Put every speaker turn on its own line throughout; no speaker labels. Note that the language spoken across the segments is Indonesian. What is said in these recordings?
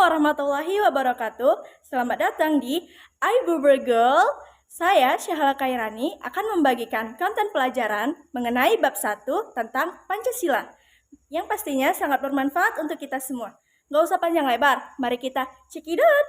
warahmatullahi wabarakatuh. Selamat datang di iBuber Girl. Saya Syahala Kairani akan membagikan konten pelajaran mengenai bab 1 tentang Pancasila yang pastinya sangat bermanfaat untuk kita semua. Gak usah panjang lebar, mari kita cekidot.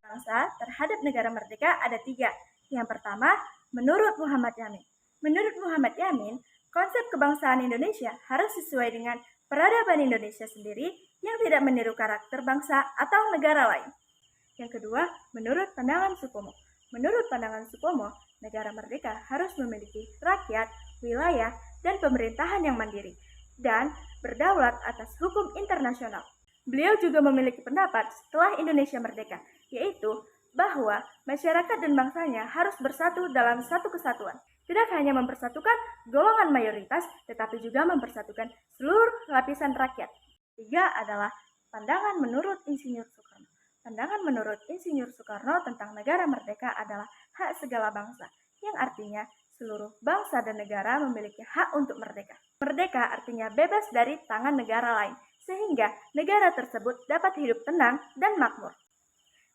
Bangsa terhadap negara merdeka ada 3. Yang pertama, menurut Muhammad Yamin. Menurut Muhammad Yamin, konsep kebangsaan Indonesia harus sesuai dengan peradaban Indonesia sendiri yang tidak meniru karakter bangsa atau negara lain. Yang kedua, menurut pandangan Supomo. Menurut pandangan Supomo, negara merdeka harus memiliki rakyat, wilayah, dan pemerintahan yang mandiri dan berdaulat atas hukum internasional. Beliau juga memiliki pendapat setelah Indonesia merdeka, yaitu bahwa masyarakat dan bangsanya harus bersatu dalam satu kesatuan. Tidak hanya mempersatukan golongan mayoritas, tetapi juga mempersatukan seluruh lapisan rakyat. 3 adalah pandangan menurut Insinyur Soekarno. Pandangan menurut Insinyur Soekarno tentang negara merdeka adalah hak segala bangsa, yang artinya seluruh bangsa dan negara memiliki hak untuk merdeka. Merdeka artinya bebas dari tangan negara lain, sehingga negara tersebut dapat hidup tenang dan makmur.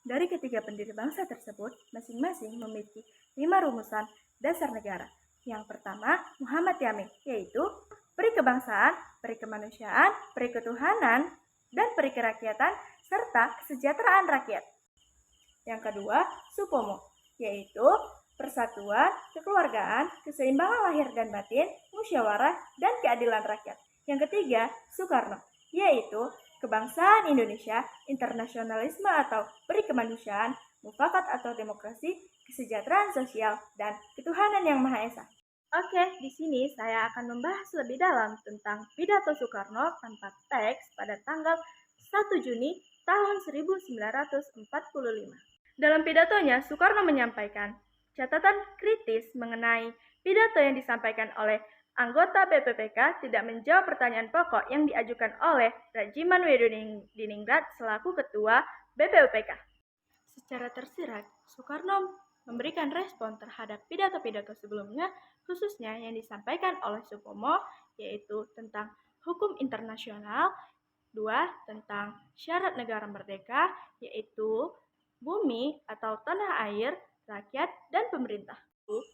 Dari ketiga pendiri bangsa tersebut, masing-masing memiliki 5 rumusan dasar negara. Yang pertama, Muhammad Yamin, yaitu peri kebangsaan, peri kemanusiaan, peri ketuhanan, dan peri kerakyatan, serta kesejahteraan rakyat. Yang kedua, Supomo, yaitu persatuan, kekeluargaan, keseimbangan lahir dan batin, musyawarah, dan keadilan rakyat. Yang ketiga, Soekarno, yaitu kebangsaan Indonesia, internasionalisme atau peri kemanusiaan, mufakat atau demokrasi, kesejahteraan sosial, dan ketuhanan yang Maha Esa. Oke, di sini saya akan membahas lebih dalam tentang pidato Soekarno tanpa teks pada tanggal 1 Juni tahun 1945. Dalam pidatonya, Soekarno menyampaikan catatan kritis mengenai pidato yang disampaikan oleh anggota BPPK tidak menjawab pertanyaan pokok yang diajukan oleh Rajiman Wediningrat selaku ketua BPUPK. Secara tersirat, Soekarno memberikan respon terhadap pidato-pidato sebelumnya, khususnya yang disampaikan oleh Supomo, yaitu tentang hukum internasional, 2. Tentang syarat negara merdeka, yaitu bumi atau tanah air, rakyat, dan pemerintah.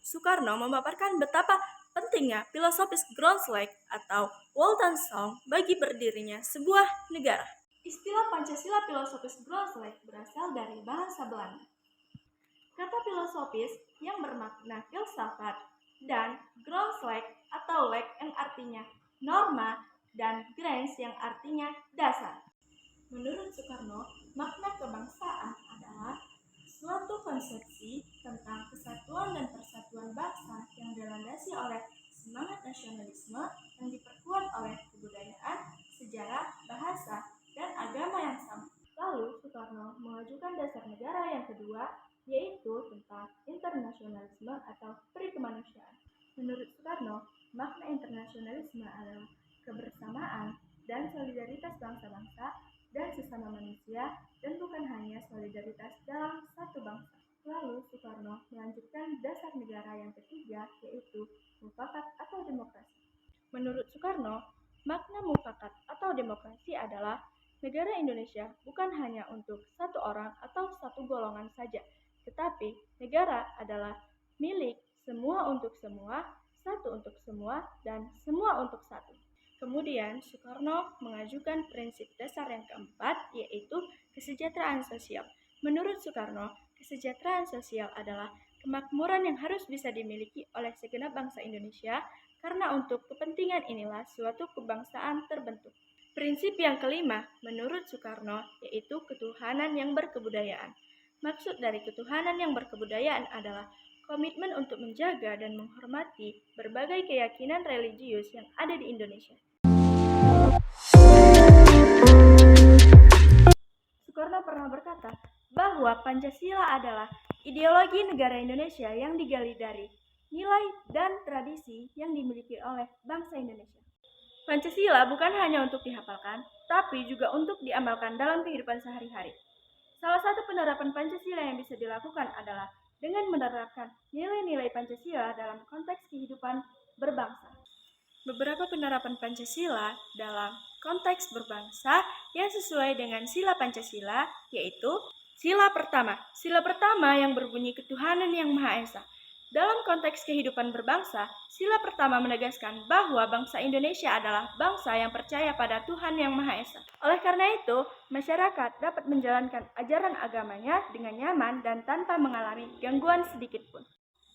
Soekarno memaparkan betapa pentingnya filosofis Grondslag atau Weltanschauung bagi berdirinya sebuah negara. Istilah Pancasila filosofis Grondslag berasal dari bahasa Belanda. Kata filosofis yang bermakna filsafat dan Grondslag atau leg yang artinya norma dan grens yang artinya dasar. Menurut Soekarno, makna kebangsaan adalah suatu konsepsi tentang kesatuan dan persatuan bangsa yang dilandasi oleh semangat nasionalisme yang diperkuat oleh kebudayaan, sejarah, bahasa, dan agama yang sama. Lalu Soekarno mengajukan dasar negara yang kedua, yaitu tentang internasionalisme atau peri kemanusiaan. Menurut Soekarno, makna internasionalisme adalah kebersamaan dan solidaritas bangsa-bangsa dan sesama manusia, dan bukan hanya solidaritas dalam satu bangsa. Lalu Soekarno melanjutkan dasar negara yang ketiga, yaitu mufakat atau demokrasi. Menurut Soekarno, makna mufakat atau demokrasi adalah negara Indonesia bukan hanya untuk satu orang atau satu golongan saja, tetapi negara adalah milik semua untuk semua, satu untuk semua, dan semua untuk satu. Kemudian Soekarno mengajukan prinsip dasar yang keempat, yaitu kesejahteraan sosial. Menurut Soekarno, kesejahteraan sosial adalah kemakmuran yang harus bisa dimiliki oleh segenap bangsa Indonesia, karena untuk kepentingan inilah suatu kebangsaan terbentuk. Prinsip yang kelima, menurut Soekarno, yaitu ketuhanan yang berkebudayaan. Maksud dari ketuhanan yang berkebudayaan adalah komitmen untuk menjaga dan menghormati berbagai keyakinan religius yang ada di Indonesia. Soekarno pernah berkata bahwa Pancasila adalah ideologi negara Indonesia yang digali dari nilai dan tradisi yang dimiliki oleh bangsa Indonesia. Pancasila bukan hanya untuk dihafalkan, tapi juga untuk diamalkan dalam kehidupan sehari-hari. Salah satu penerapan Pancasila yang bisa dilakukan adalah dengan menerapkan nilai-nilai Pancasila dalam konteks kehidupan berbangsa. Beberapa penerapan Pancasila dalam konteks berbangsa yang sesuai dengan sila Pancasila yaitu sila pertama. Sila pertama yang berbunyi ketuhanan yang Maha Esa. Dalam konteks kehidupan berbangsa, sila pertama menegaskan bahwa bangsa Indonesia adalah bangsa yang percaya pada Tuhan yang Maha Esa. Oleh karena itu, masyarakat dapat menjalankan ajaran agamanya dengan nyaman dan tanpa mengalami gangguan sedikit pun.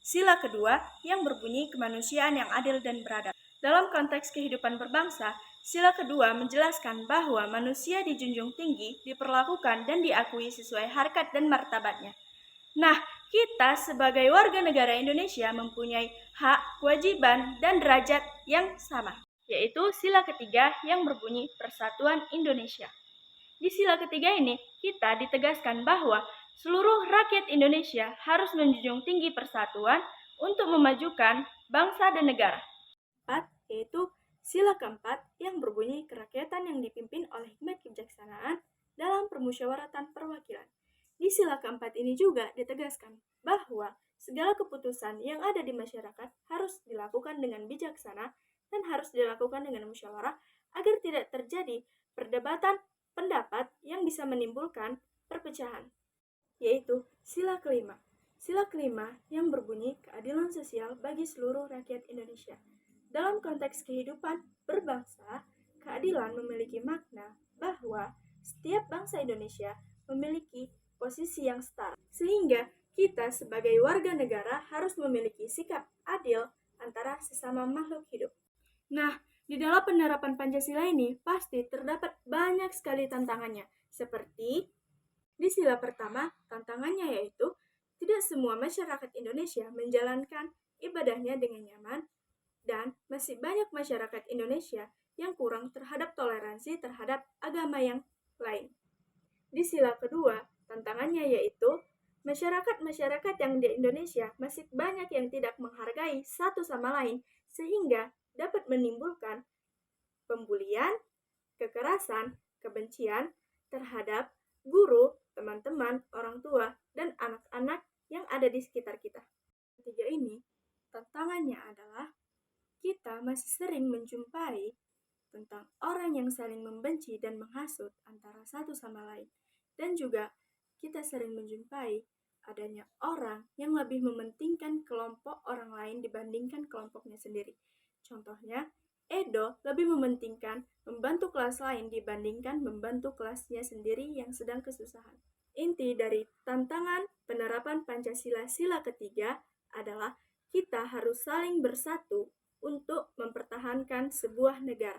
Sila kedua yang berbunyi kemanusiaan yang adil dan beradab. Dalam konteks kehidupan berbangsa, sila kedua menjelaskan bahwa manusia dijunjung tinggi, diperlakukan dan diakui sesuai harkat dan martabatnya. Nah, kita sebagai warga negara Indonesia mempunyai hak, kewajiban, dan derajat yang sama, yaitu sila ketiga yang berbunyi Persatuan Indonesia. Di sila ketiga ini, kita ditegaskan bahwa seluruh rakyat Indonesia harus menjunjung tinggi persatuan untuk memajukan bangsa dan negara. Yaitu sila keempat yang berbunyi kerakyatan yang dipimpin oleh hikmat kebijaksanaan dalam permusyawaratan perwakilan. Di sila keempat ini juga ditegaskan bahwa segala keputusan yang ada di masyarakat harus dilakukan dengan bijaksana dan harus dilakukan dengan musyawarah agar tidak terjadi perdebatan pendapat yang bisa menimbulkan perpecahan, yaitu sila kelima. Sila kelima yang berbunyi keadilan sosial bagi seluruh rakyat Indonesia. Dalam konteks kehidupan berbangsa, keadilan memiliki makna bahwa setiap bangsa Indonesia memiliki posisi yang setara, sehingga kita sebagai warga negara harus memiliki sikap adil antara sesama makhluk hidup. Nah, di dalam penerapan Pancasila ini pasti terdapat banyak sekali tantangannya, seperti di sila pertama, tantangannya yaitu tidak semua masyarakat Indonesia menjalankan ibadahnya dengan nyaman, dan masih banyak masyarakat Indonesia yang kurang terhadap toleransi terhadap agama yang lain. Di sila kedua, tantangannya yaitu masyarakat-masyarakat yang di Indonesia masih banyak yang tidak menghargai satu sama lain sehingga dapat menimbulkan pembulian, kekerasan, kebencian terhadap guru, teman-teman, orang tua, dan anak-anak yang ada di sekitar kita. Ketiga ini, tantangannya adalah kita masih sering menjumpai tentang orang yang saling membenci dan menghasut antara satu sama lain. Dan juga kita sering menjumpai adanya orang yang lebih mementingkan kelompok orang lain dibandingkan kelompoknya sendiri. Contohnya, Edo lebih mementingkan membantu kelas lain dibandingkan membantu kelasnya sendiri yang sedang kesusahan. Inti dari tantangan penerapan Pancasila sila ketiga adalah kita harus saling bersatu untuk mempertahankan sebuah negara.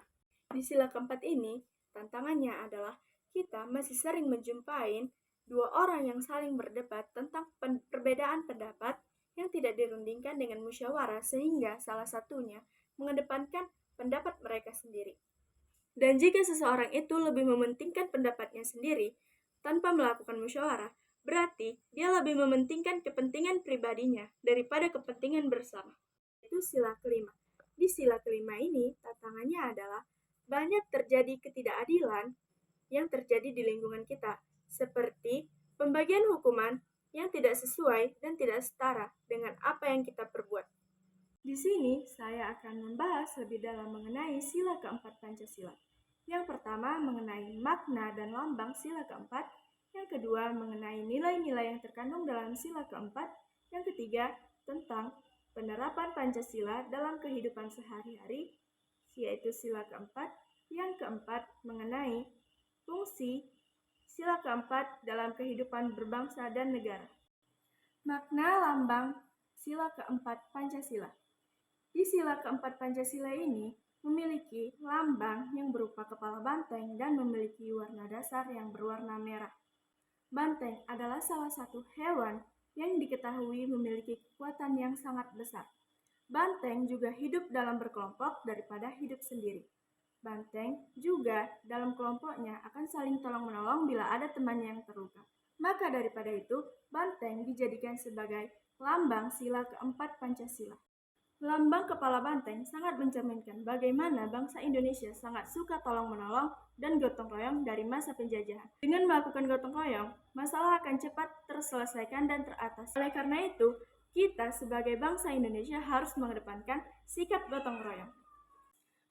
Di sila keempat ini, tantangannya adalah kita masih sering menjumpai dua orang yang saling berdebat tentang perbedaan pendapat yang tidak dirundingkan dengan musyawarah sehingga salah satunya mengedepankan pendapat mereka sendiri. Dan jika seseorang itu lebih mementingkan pendapatnya sendiri tanpa melakukan musyawarah, berarti dia lebih mementingkan kepentingan pribadinya daripada kepentingan bersama. Itu sila kelima. Di sila kelima ini, tantangannya adalah banyak terjadi ketidakadilan yang terjadi di lingkungan kita, seperti pembagian hukuman yang tidak sesuai dan tidak setara dengan apa yang kita perbuat. Di sini, saya akan membahas lebih dalam mengenai sila keempat Pancasila. Yang pertama, mengenai makna dan lambang sila keempat. Yang kedua, mengenai nilai-nilai yang terkandung dalam sila keempat. Yang ketiga, tentang penerapan Pancasila dalam kehidupan sehari-hari, yaitu sila keempat. Yang keempat, mengenai fungsi sila keempat dalam kehidupan berbangsa dan negara. Makna lambang sila keempat Pancasila. Di sila keempat Pancasila ini memiliki lambang yang berupa kepala banteng dan memiliki warna dasar yang berwarna merah. Banteng adalah salah satu hewan yang diketahui memiliki kekuatan yang sangat besar. Banteng juga hidup dalam berkelompok daripada hidup sendiri. Banteng juga dalam kelompoknya akan saling tolong-menolong bila ada temannya yang terluka. Maka daripada itu, banteng dijadikan sebagai lambang sila keempat Pancasila. Lambang kepala banteng sangat mencerminkan bagaimana bangsa Indonesia sangat suka tolong-menolong dan gotong royong dari masa penjajahan. Dengan melakukan gotong royong, masalah akan cepat terselesaikan dan teratasi. Oleh karena itu, kita sebagai bangsa Indonesia harus mengedepankan sikap gotong royong.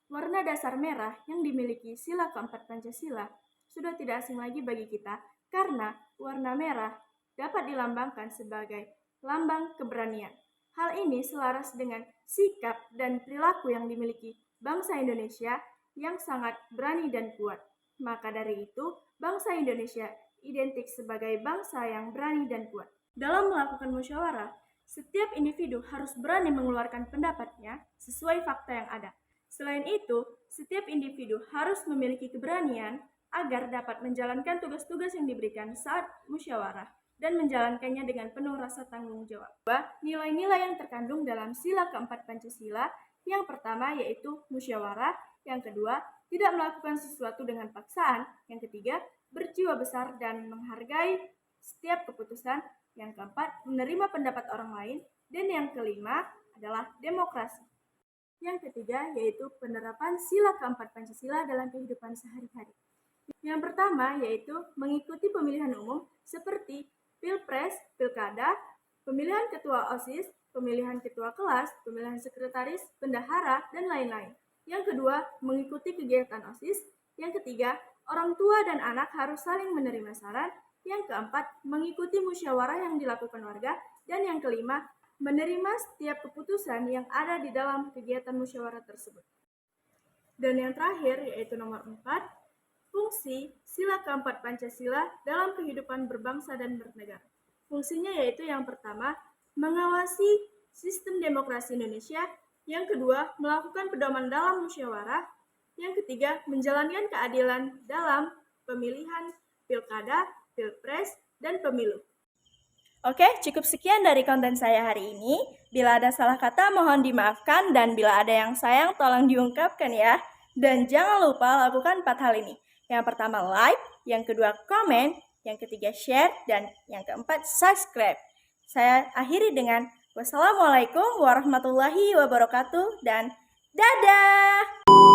Warna dasar merah yang dimiliki sila keempat Pancasila sudah tidak asing lagi bagi kita karena warna merah dapat dilambangkan sebagai lambang keberanian. Hal ini selaras dengan sikap dan perilaku yang dimiliki bangsa Indonesia yang sangat berani dan kuat. Maka dari itu, bangsa Indonesia identik sebagai bangsa yang berani dan kuat. Dalam melakukan musyawarah, setiap individu harus berani mengeluarkan pendapatnya sesuai fakta yang ada. Selain itu, setiap individu harus memiliki keberanian agar dapat menjalankan tugas-tugas yang diberikan saat musyawarah dan menjalankannya dengan penuh rasa tanggung jawab. Nilai-nilai yang terkandung dalam sila keempat Pancasila, yang pertama yaitu musyawarah, yang kedua tidak melakukan sesuatu dengan paksaan, yang ketiga berjiwa besar dan menghargai setiap keputusan, yang keempat menerima pendapat orang lain, dan yang kelima adalah demokrasi. Yang ketiga yaitu penerapan sila keempat Pancasila dalam kehidupan sehari-hari. Yang pertama yaitu mengikuti pemilihan umum seperti Pilpres, Pilkada, pemilihan ketua OSIS, pemilihan ketua kelas, pemilihan sekretaris, bendahara, dan lain-lain. Yang kedua, mengikuti kegiatan OSIS. Yang ketiga, orang tua dan anak harus saling menerima saran. Yang keempat, mengikuti musyawarah yang dilakukan warga. Dan yang kelima, menerima setiap keputusan yang ada di dalam kegiatan musyawarah tersebut. Dan yang terakhir yaitu nomor 4, fungsi sila keempat Pancasila dalam kehidupan berbangsa dan bernegara. Fungsinya yaitu yang pertama, mengawasi sistem demokrasi Indonesia. Yang kedua, melakukan pedoman dalam musyawarah. Yang ketiga, menjalankan keadilan dalam pemilihan pilkada, pilpres, dan pemilu. Oke, cukup sekian dari konten saya hari ini. Bila ada salah kata mohon dimaafkan dan bila ada yang sayang tolong diungkapkan ya. Dan jangan lupa lakukan 4 hal ini. Yang pertama like, yang kedua komen, yang ketiga share, dan yang keempat subscribe. Saya akhiri dengan wassalamualaikum warahmatullahi wabarakatuh dan dadah!